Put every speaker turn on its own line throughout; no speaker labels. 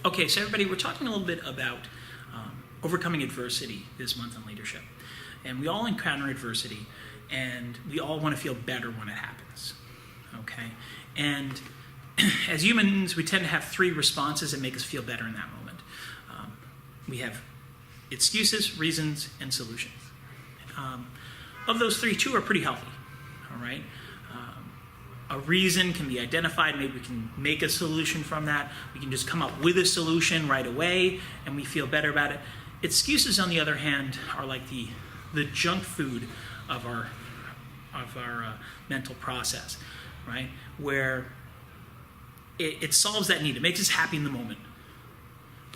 Okay, so everybody, we're talking a little bit about overcoming adversity this month in leadership. And we all encounter adversity, and we all want to feel better when it happens, okay? And as humans, we tend to have three responses that make us feel better in that moment. We have excuses, reasons, and solutions. Of those three, two are pretty healthy, all right? A reason can be identified. Maybe we can make a solution from that. We can just come up with a solution right away, and we feel better about it. Excuses, on the other hand, are like the junk food of our mental process, right? Where it solves that need. It makes us happy in the moment.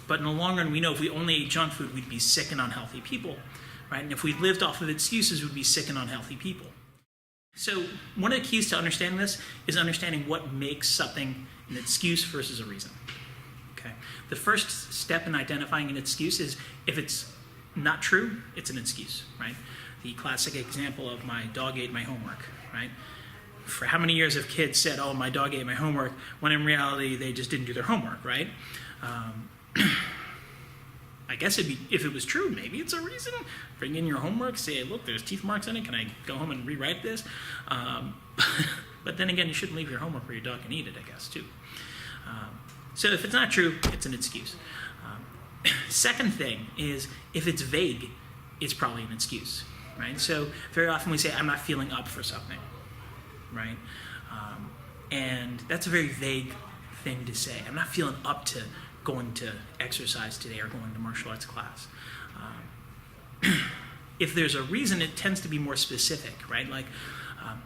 But in the long run, we know if we only ate junk food, we'd be sick and unhealthy people, right? And if we lived off of excuses, we'd be sick and unhealthy people. So one of the keys to understanding this is understanding what makes something an excuse versus a reason. Okay. The first step in identifying an excuse is if it's not true, it's an excuse, right? The classic example of my dog ate my homework, right? For how many years have kids said, oh, my dog ate my homework, when in reality they just didn't do their homework, right? I guess if it was true, maybe it's a reason. Bring in your homework, say, look, there's teeth marks in it. Can I go home and rewrite this? But then again, you shouldn't leave your homework where your dog can eat it, I guess, too. So if it's not true, it's an excuse. Second thing is, if it's vague, it's probably an excuse, right? So very often we say, I'm not feeling up for something, right? And that's a very vague thing to say. I'm not feeling up to going to exercise today or going to martial arts class. If there's a reason, it tends to be more specific, right? Like,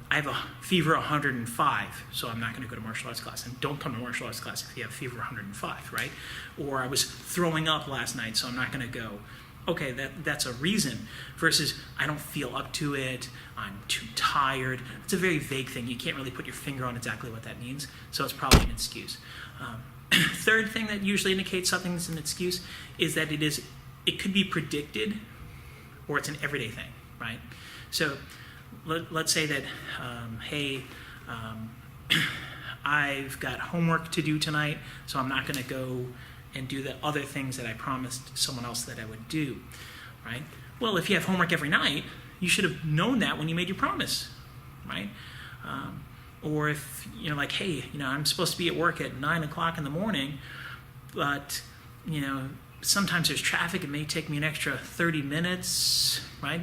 I have a fever 105, so I'm not going to go to martial arts class. And don't come to martial arts class if you have a fever 105, right? Or I was throwing up last night, so I'm not going to go. Okay, that's a reason. Versus, I don't feel up to it, I'm too tired. It's a very vague thing. You can't really put your finger on exactly what that means, so it's probably an excuse. Third thing that usually indicates something's an excuse is that it could be predicted, or it's an everyday thing, right? So let's say that, hey, I've got homework to do tonight, so I'm not going to go and do the other things that I promised someone else that I would do, right? Well, if you have homework every night, you should have known that when you made your promise, right? Or if, like, hey, I'm supposed to be at work at 9 o'clock in the morning, but, sometimes there's traffic. It may take me an extra 30 minutes, right?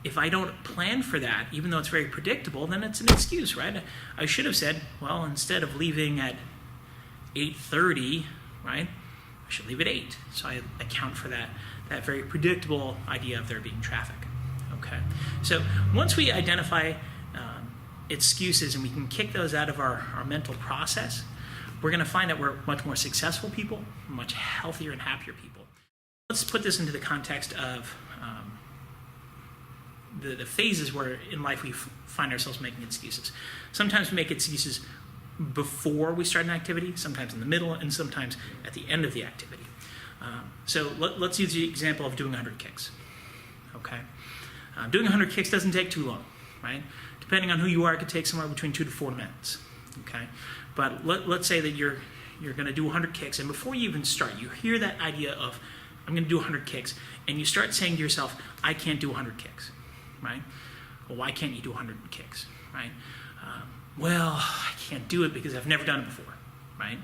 If I don't plan for that, even though it's very predictable, then it's an excuse, right? I should have said, well, instead of leaving at 8:30, right, I should leave at 8. So I account for that very predictable idea of there being traffic, okay? So once we identify excuses and we can kick those out of our mental process, we're going to find that we're much more successful people, much healthier and happier people. Let's put this into the context of the phases where in life we find ourselves making excuses. Sometimes we make excuses before we start an activity, sometimes in the middle, and sometimes at the end of the activity. So let's use the example of doing 100 kicks, okay? Doing 100 kicks doesn't take too long, right? Depending on who you are, it could take somewhere between 2 to 4 minutes, okay? But let's say that you're going to do 100 kicks, and before you even start, you hear that idea of, I'm going to do 100 kicks, and you start saying to yourself, I can't do 100 kicks, right? Well, why can't you do 100 kicks, right? Well, I can't do it because I've never done it before, right?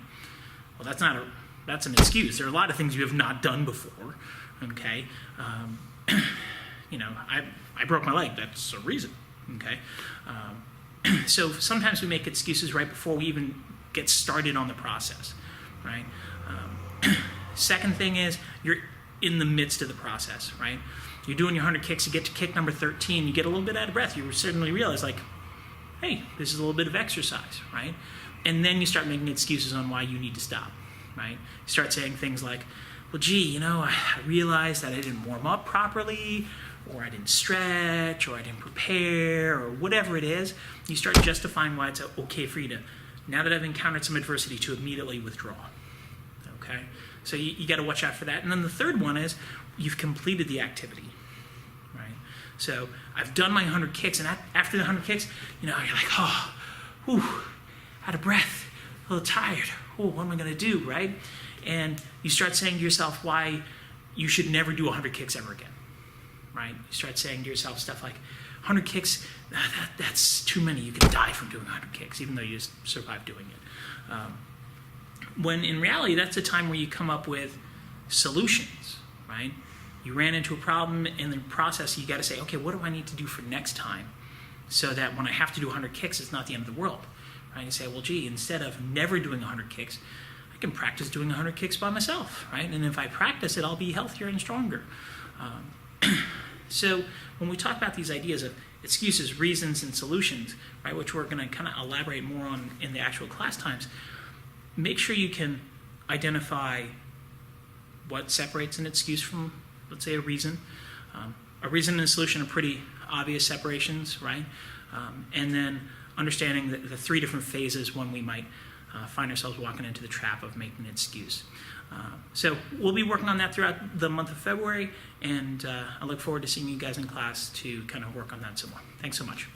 Well, that's an excuse. There are a lot of things you have not done before, okay? I broke my leg. That's a reason, okay? So sometimes we make excuses right before we even get started on the process, right? Second thing is you're in the midst of the process, right? You're doing your 100 kicks, you get to kick number 13, you get a little bit out of breath. You suddenly realize, like, hey, this is a little bit of exercise, right? And then you start making excuses on why you need to stop, right? You start saying things like, well, gee, I realized that I didn't warm up properly, or I didn't stretch, or I didn't prepare, or whatever it is. You start justifying why it's okay for you to, now that I've encountered some adversity, to immediately withdraw, okay? So you got to watch out for that. And then the third one is you've completed the activity, right? So I've done my 100 kicks, and after the 100 kicks, you're like, oh, whew, out of breath, a little tired. Oh, what am I going to do, right? and you start saying to yourself why you should never do 100 kicks ever again, right? You start saying to yourself stuff like, 100 kicks, that's too many. You could die from doing 100 kicks, even though you just survived doing it. When in reality, that's a time where you come up with solutions, right? You ran into a problem, in the process, you got to say, okay, what do I need to do for next time so that when I have to do 100 kicks, it's not the end of the world, right? You say, well, gee, instead of never doing 100 kicks, I can practice doing 100 kicks by myself, right? And if I practice it, I'll be healthier and stronger. So when we talk about these ideas of excuses, reasons, and solutions, right, which we're going to kind of elaborate more on in the actual class times, make sure you can identify what separates an excuse from, let's say, a reason. A reason and a solution are pretty obvious separations, right? And then understanding the three different phases when we might find ourselves walking into the trap of making an excuse. So we'll be working on that throughout the month of February, and I look forward to seeing you guys in class to kind of work on that some more. Thanks so much.